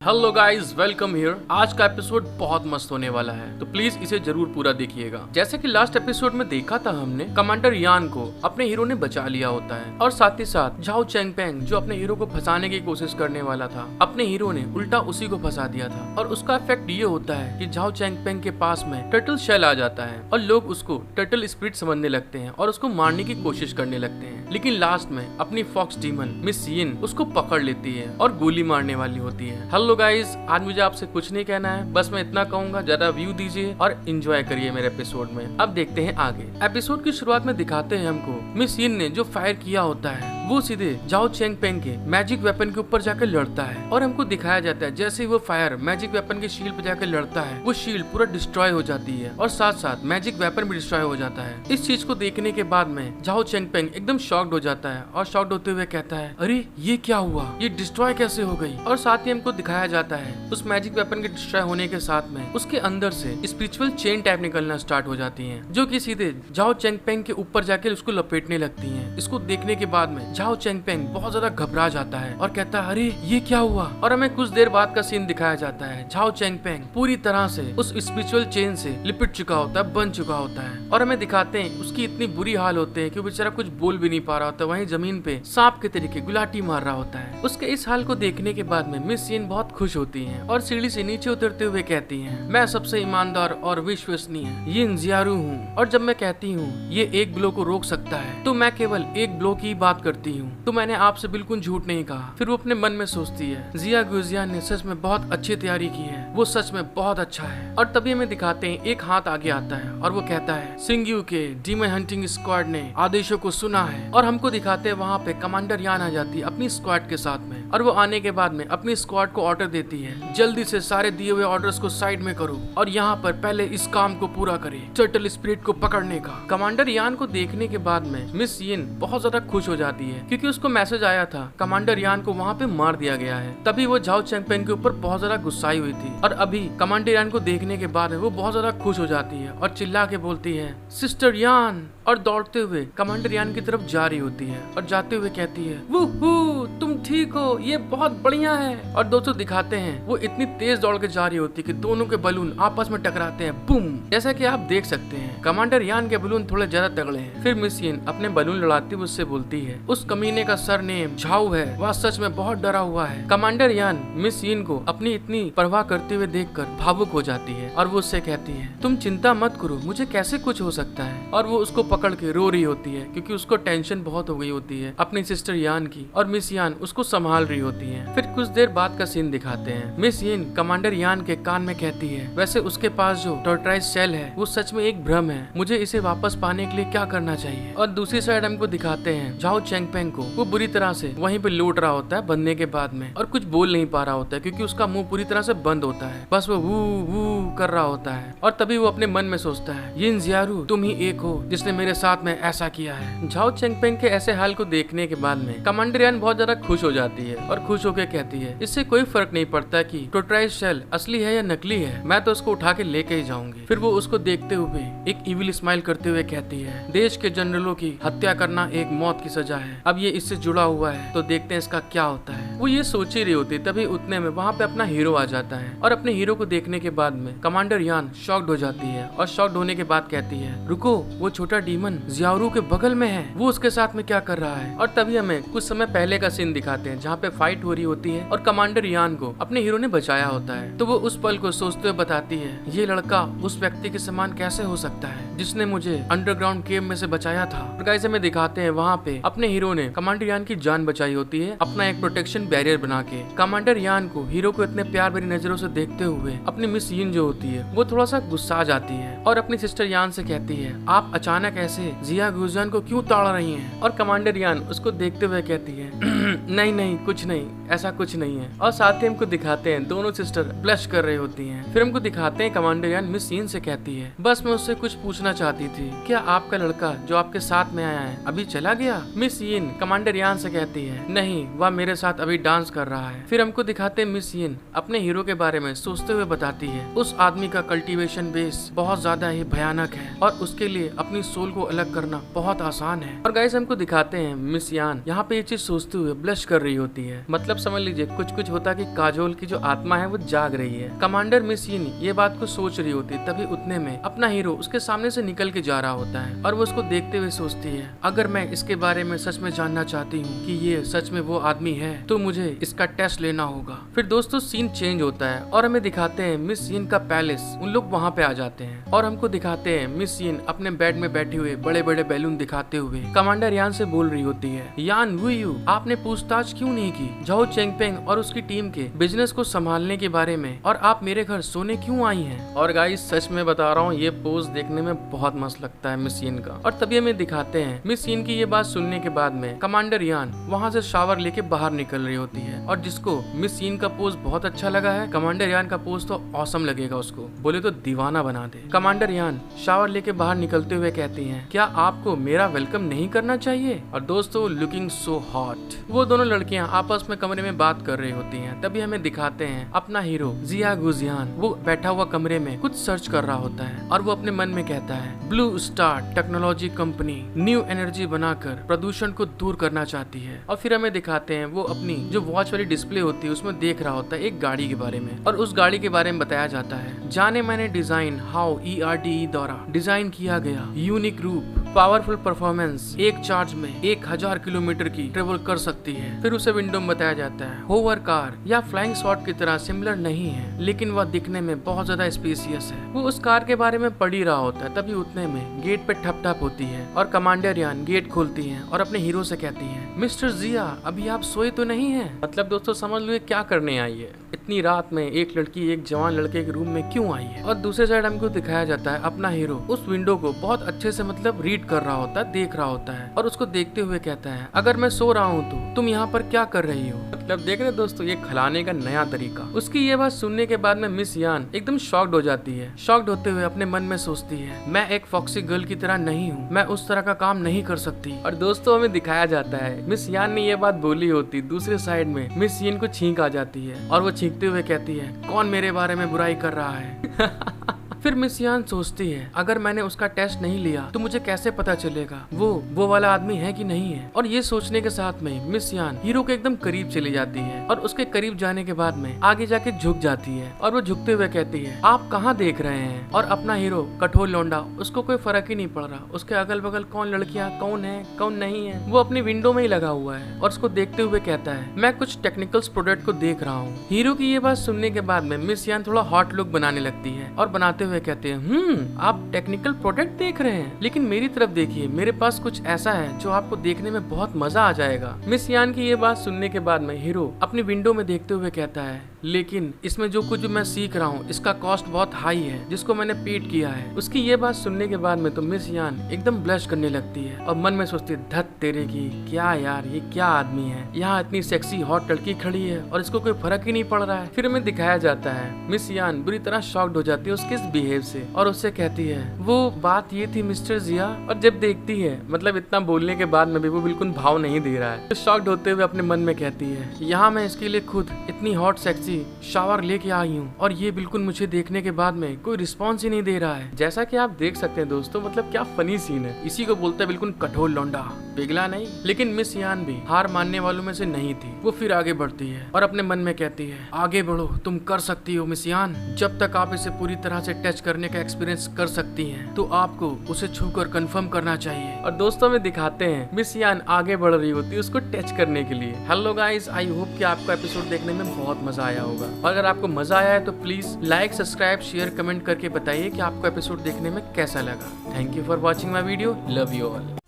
Hello guys, welcome here. आज का episode बहुत मस्त होने वाला है, तो प्लीज इसे जरूर पूरा देखिएगा। जैसे कि लास्ट एपिसोड में देखा था हमने, कमांडर यान को अपने हीरो ने बचा लिया होता है और साथ ही साथ झाओ चेंगपेंग जो अपने हीरो को फंसाने की कोशिश करने वाला था, अपने हीरो ने उल्टा उसी को फंसा दिया था। और उसका इफेक्ट ये होता है कि झाओ चेंगपेंग के पास में टर्टल शेल आ जाता है और लोग उसको टर्टल स्पिरिट समझने लगते हैं और उसको मारने की कोशिश करने लगते हैं। लेकिन लास्ट में अपनी फॉक्स डीमन मिस यिन उसको पकड़ लेती है और गोली मारने वाली होती है। हेलो गाइस, आज मुझे आपसे कुछ नहीं कहना है, बस मैं इतना कहूंगा, ज्यादा व्यू दीजिए और एंजॉय करिए मेरे एपिसोड में। अब देखते हैं आगे। एपिसोड की शुरुआत में दिखाते हैं हमको मिस यिन ने जो फायर किया होता है वो सीधे झाओ चेंगपेंग के मैजिक वेपन के ऊपर जाकर लड़ता है और हमको दिखाया जाता है जैसे ही वो फायर मैजिक वेपन के शील्ड पे जाकर लड़ता है, वो शील्ड पूरा डिस्ट्रॉय हो जाती है और साथ साथ मैजिक वेपन भी डिस्ट्रॉय हो जाता है। इस चीज को देखने के बाद में झाओ चेंगपेंग एकदम शॉक्ड हो जाता है और शॉक्ड होते हुए कहता है, अरे ये क्या हुआ, ये डिस्ट्रॉय कैसे हो गई। और साथ ही हमको दिखाया जाता है उस मैजिक वेपन के डिस्ट्रॉय होने के साथ में उसके अंदर से स्पिरिचुअल चेन टाइप निकलना स्टार्ट हो जाती है, जो कि सीधे झाओ चेंगपेंग के ऊपर जाकर उसको लपेटने लगती है। इसको देखने के बाद में झाओ चेंगपेंग बहुत ज्यादा घबरा जाता है और कहता है, अरे ये क्या हुआ। और हमें कुछ देर बाद का सीन दिखाया जाता है, झाओ चेंगपेंग पूरी तरह से उस स्पिरिचुअल चेन से लिपट चुका होता है, बन चुका होता है। और हमें दिखाते हैं उसकी इतनी बुरी हाल होते हैं कि वो बेचारा कुछ बोल भी नहीं पा रहा होता, वहीं जमीन पे सांप के तरीके गुलाटी मार रहा होता है। उसके इस हाल को देखने के बाद में मिस यिन बहुत खुश होती हैं और सीढ़ी से नीचे उतरते हुए कहती हैं, मैं सबसे ईमानदार और विश्वसनीय यिन जियारू हूँ, और जब मैं कहती हूँ ये एक ब्लो को रोक सकता है तो मैं केवल एक ब्लो की बात करती हूँ, तो मैंने आपसे बिल्कुल झूठ नहीं कहा। फिर वो अपने मन में सोचती है, जिया गुजियान ने सच में बहुत अच्छी तैयारी की है, वो सच में बहुत अच्छा है। और तभी हमें दिखाते हैं एक हाथ आगे आता है और वो कहता है, सिंग्यू के डीमन हंटिंग स्क्वाड ने आदेशों को सुना है। और हमको दिखाते हैं वहाँ पे कमांडर यान आ जाती है अपनी स्क्वाड के साथ में, और वो आने के बाद में अपनी स्क्वाड को ऑर्डर देती है, जल्दी से सारे दिए हुए ऑर्डर्स को साइड में करो और यहाँ पर पहले इस काम को पूरा करे, टर्टल स्पिरिट को पकड़ने का। कमांडर यान को देखने के बाद में मिस यिन बहुत ज्यादा खुश हो जाती है क्योंकि उसको मैसेज आया था कमांडर यान को वहाँ पे मार दिया गया है। तभी वो झाओ चेंगपेंग के ऊपर बहुत ज्यादा गुस्साई हुई थी और अभी कमांडर यान को देखने के बाद वो बहुत ज्यादा खुश हो जाती है और चिल्ला के बोलती है, सिस्टर यान, और दौड़ते हुए कमांडर यान की तरफ जा रही होती है और जाते हुए कहती है, वूहू, तुम ठीक हो, ये बहुत बढ़िया है। और दोस्तों दिखाते हैं वो इतनी तेज दौड़ के जा रही होती है कि दोनों के बलून आपस में टकराते हैं, बूम। जैसा कि आप देख सकते हैं कमांडर यान के बलून थोड़े ज्यादा तगड़े हैं। फिर मिस यिन अपने बलून लड़ाती हुए उससे बोलती है, उस कमीने का सरनेम झाओ है, वह सच में बहुत डरा हुआ है। कमांडर यान मिस यिन को अपनी इतनी परवाह करते हुए देखकर भावुक हो जाती है और वो उससे कहती है, तुम चिंता मत करो, मुझे कैसे कुछ हो सकता है। और वो उसको पकड़ के रो रही होती है क्योंकि उसको टेंशन बहुत हो गई होती है अपनी सिस्टर यान की, और मिस यान उसको संभाल रही होती है। फिर कुछ देर बाद का सीन दिखाते हैं, मिस यिन कमांडर यान के कान में कहती है, वैसे उसके पास जो टॉर्टराइज शेल है वो सच में एक भ्रम है, मुझे इसे वापस पाने के लिए क्या करना चाहिए। और दूसरी साइड हमको दिखाते हैं झाओ चेंगपेंग को, वो बुरी तरह से वहीं पे लौट रहा होता है बनने के बाद में और कुछ बोल नहीं पा रहा होता है क्योंकि उसका मुंह पूरी तरह से बंद होता है, बस वो वू वू कर रहा होता है। और तभी वो अपने मन में सोचता है, यिन जियारू, तुम ही एक हो जिसने मेरे साथ में ऐसा किया है। झाओ चेंगपेंग के ऐसे हाल को देखने के बाद में कमांडर यान बहुत ज्यादा खुश हो जाती है और खुश होकर कहती है, इससे कोई फर्क नहीं पड़ता कि टॉर्टराइज शेल असली है या नकली है, मैं तो उसको उठा के लेके ही जाऊंगी। फिर वो उसको देखते हुए एक इविल स्माइल करते हुए कहती है, देश के जनरलों की हत्या करना एक मौत की सजा है, अब ये इससे जुड़ा हुआ है तो देखते हैं इसका क्या होता है। वो ये सोच ही रही होती, तभी उतने में वहाँ पे अपना हीरो आ जाता है और अपने हीरो को देखने के बाद में कमांडर यान शॉक्ड हो जाती है और शॉक्ड होने के बाद कहती है, रुको, वो छोटा डीमन जियारू के बगल में है, वो उसके साथ में क्या कर रहा है। और तभी हमें कुछ समय पहले का सीन दिखाते हैं जहाँ पे फाइट हो रही होती है और कमांडर यान को अपने हीरो ने बचाया होता है, तो वो उस पल को सोचते हुए बताती है, ये लड़का उस व्यक्ति के समान कैसे हो सकता है जिसने मुझे अंडरग्राउंड केव में से बचाया था। और गाइस हमें दिखाते हैं वहाँ पे अपने हीरो ने कमांडर यान की जान बचाई होती है अपना एक प्रोटेक्शन बैरियर बना के। कमांडर यान को हीरो को इतने प्यार भरी नजरों से देखते हुए अपनी मिस यिन जो होती है वो थोड़ा सा गुस्सा जाती है और अपनी सिस्टर यान से कहती है, आप अचानक ऐसे जिया गुजियान को क्यों ताड़ रही हैं। और कमांडर यान उसको देखते हुए कहती है, नहीं नहीं कुछ नहीं, ऐसा कुछ नहीं है। और साथ ही हमको दिखाते हैं दोनों सिस्टर ब्लश कर रही होती हैं। फिर हमको दिखाते हैं कमांडर यान मिस यिन से कहती है, बस मैं उससे कुछ पूछना चाहती थी, क्या आपका लड़का जो आपके साथ में आया है अभी चला गया। मिस यिन कमांडर यान से कहती है, नहीं, वह मेरे साथ अभी डांस कर रहा है। फिर हमको दिखाते हैं मिस यिन अपने हीरो के बारे में सोचते हुए बताती है, उस आदमी का कल्टीवेशन बेस बहुत ज्यादा ही भयानक है और उसके लिए अपनी सोल को अलग करना बहुत आसान है। और गाइस हमको दिखाते हैं मिस यान यहाँ पे ये चीज सोचते हुए ब्लश कर रही होती है। मतलब समझ लीजिए कुछ कुछ होता कि काजोल की जो आत्मा है वो जाग रही है। कमांडर मिस यिन ये बात को सोच रही होती, तभी उतने में अपना हीरो उसके सामने से निकल के जा रहा होता है और वो उसको देखते हुए सोचती है, अगर मैं इसके बारे में सच में जानना चाहती हूँ कि ये सच में वो आदमी है तो मुझे इसका टेस्ट लेना होगा। फिर दोस्तों सीन चेंज होता है और हमें दिखाते हैं मिस यिन का पैलेस। उन लोग वहाँ पे आ जाते हैं और हमको दिखाते हैं मिस यिन अपने बेड में बैठे हुए बड़े बड़े बैलून दिखाते हुए कमांडर यान से बोल रही होती है, यान वू यू, आपने पूछताछ क्यों नहीं की झाओ चेंगपेंग और उसकी टीम के बिजनेस को संभालने के बारे में, और आप मेरे घर सोने क्यों आई हैं? और गाइस सच में बता रहा हूँ ये पोज देखने में बहुत मस्त लगता है मिस यिन का। और तभी हमें दिखाते हैं मिस यिन की ये बात सुनने के बाद में कमांडर यान वहाँ से शावर लेके बाहर निकल रही होती है, और जिसको मिस यिन का पोज बहुत अच्छा लगा है, कमांडर यान का पोज तो ऑसम लगेगा उसको, बोले तो दीवाना बना दे। कमांडर यान शावर लेके बाहर निकलते हुए कहती हैं, क्या आपको मेरा वेलकम नहीं करना चाहिए? और दोस्तों लुकिंग सो हॉट, वो दोनों लड़कियां आपस में कमरे में बात कर रही होती हैं। तभी हमें दिखाते हैं अपना हीरो जिया गुजियान, वो बैठा हुआ कमरे में कुछ सर्च कर रहा होता है और वो अपने मन में कहता है, blue star technology company new energy बनाकर प्रदूषण को दूर करना चाहती है। और फिर हमें दिखाते हैं वो अपनी जो वॉच वाली डिस्प्ले होती है उसमें देख रहा होता है एक गाड़ी के बारे में, और उस गाड़ी के बारे में बताया जाता है, जाने मैंने डिजाइन हाउ ERDE द्वारा डिजाइन किया गया यूनिक रूप, पावरफुल परफॉर्मेंस, एक चार्ज में 1000 किलोमीटर की ट्रेवल कर सकती है। फिर उसे विंडो में बताया जाता है होवर कार या फ्लाइंग शॉट की तरह सिमिलर नहीं है, लेकिन वह दिखने में बहुत ज्यादा स्पेसियस है। वो उस कार के बारे में पढ़ ही रहा होता है, तभी उतने में गेट पे ठप ठप होती है और कमांडर यान गेट खोलती है और अपने हीरो से कहती है, मिस्टर जिया अभी आप सोए तो नहीं है? मतलब दोस्तों समझ लो ये क्या करने आई है, इतनी रात में एक लड़की एक जवान लड़के के रूम में क्यों आई है? और दूसरे साइड हमको दिखाया जाता है अपना हीरो उस विंडो को बहुत अच्छे से मतलब रीड कर रहा होता है, देख रहा होता है, और उसको देखते हुए कहता है, अगर मैं सो रहा हूँ तो तुम यहाँ पर क्या कर रही हो? मतलब देख रहे दोस्तों ये खिलाने का नया तरीका। उसकी ये बात सुनने के बाद में मिस यान एकदम शॉक्ड हो जाती है। शॉक्ड होते हुए अपने मन में सोचती है, मैं एक फॉक्सी गर्ल की तरह नहीं हूँ, मैं उस तरह का काम नहीं कर सकती। और दोस्तों हमें दिखाया जाता है मिस यान ने ये बात बोली होती, दूसरे साइड में मिस यिन को छींक आ जाती है और वो छींकते हुए कहती है, कौन मेरे बारे में बुराई कर रहा है? फिर मिस यान सोचती है, अगर मैंने उसका टेस्ट नहीं लिया तो मुझे कैसे पता चलेगा वो वाला आदमी है कि नहीं है? और ये सोचने के साथ में मिस यान हीरो के एकदम करीब चली जाती है और उसके करीब जाने के बाद में आगे जाके झुक जाती है और वो झुकते हुए कहती है, आप कहाँ देख रहे हैं? और अपना हीरो कठोर लौंडा, उसको कोई फर्क ही नहीं पड़ रहा, उसके अगल बगल कौन लड़कियाँ कौन है कौन नहीं है, वो अपनी विंडो में ही लगा हुआ है और उसको देखते हुए कहता है, मैं कुछ टेक्निकल्स प्रोडक्ट को देख रहा हूँ। हीरो की ये बात सुनने के बाद में मिस यान थोड़ा हॉट लुक बनाने लगती है और बनाते हुए कहते हैं, आप टेक्निकल प्रोडक्ट देख रहे हैं, लेकिन मेरी तरफ देखिए, मेरे पास कुछ ऐसा है जो आपको देखने में बहुत मजा आ जाएगा। मिस यान की ये बात सुनने के बाद में हीरो अपनी विंडो में देखते हुए कहता है, लेकिन इसमें जो कुछ मैं सीख रहा हूँ इसका कॉस्ट बहुत हाई है जिसको मैंने पेड किया है। उसकी ये बात सुनने के बाद में तो मिस यान एकदम ब्लश करने लगती है और मन में सोचती है, धत तेरे की, क्या यार ये क्या आदमी है, यहाँ इतनी सेक्सी हॉट लड़की खड़ी है और इसको कोई फर्क ही नहीं पड़ रहा है। फिर हमें दिखाया जाता है मिस यान बुरी तरह शॉक्ड हो जाती है उसके इस बिहेव से और उससे कहती है, वो बात ये थी मिस्टर जिया। और जब देखती है मतलब इतना बोलने के बाद में भी वो बिल्कुल भाव नहीं दे रहा है, तो शॉक्ड होते हुए अपने मन में कहती है, यहाँ मैं इसके लिए खुद इतनी हॉट सेक्सी शावर लेके आई हूँ और ये बिल्कुल मुझे देखने के बाद में कोई रिस्पॉन्स ही नहीं दे रहा है। जैसा कि आप देख सकते हैं दोस्तों, मतलब क्या फनी सीन है। इसी को बोलते हैं बिल्कुल कठोर लौंडा, पिघला नहीं। लेकिन मिस यान भी हार मानने वालों में से नहीं थी, वो फिर आगे बढ़ती है और अपने मन में कहती है, आगे बढ़ो, तुम कर सकती हो मिस यान। जब तक आप इसे पूरी तरह से टच करने का एक्सपीरियंस कर सकती हैं, तो आपको उसे छूकर कंफर्म करना चाहिए। और दोस्तों में दिखाते हैं मिस यान आगे बढ़ रही होती है उसको टच करने के लिए। हेलो गाइस, आई होप कि आपको एपिसोड देखने में बहुत मजा आया होगा। और अगर आपको मजा आया है तो please like, subscribe, share, comment करके बताइए कि आपको एपिसोड देखने में कैसा लगा। Thank you for watching my video. Love you all.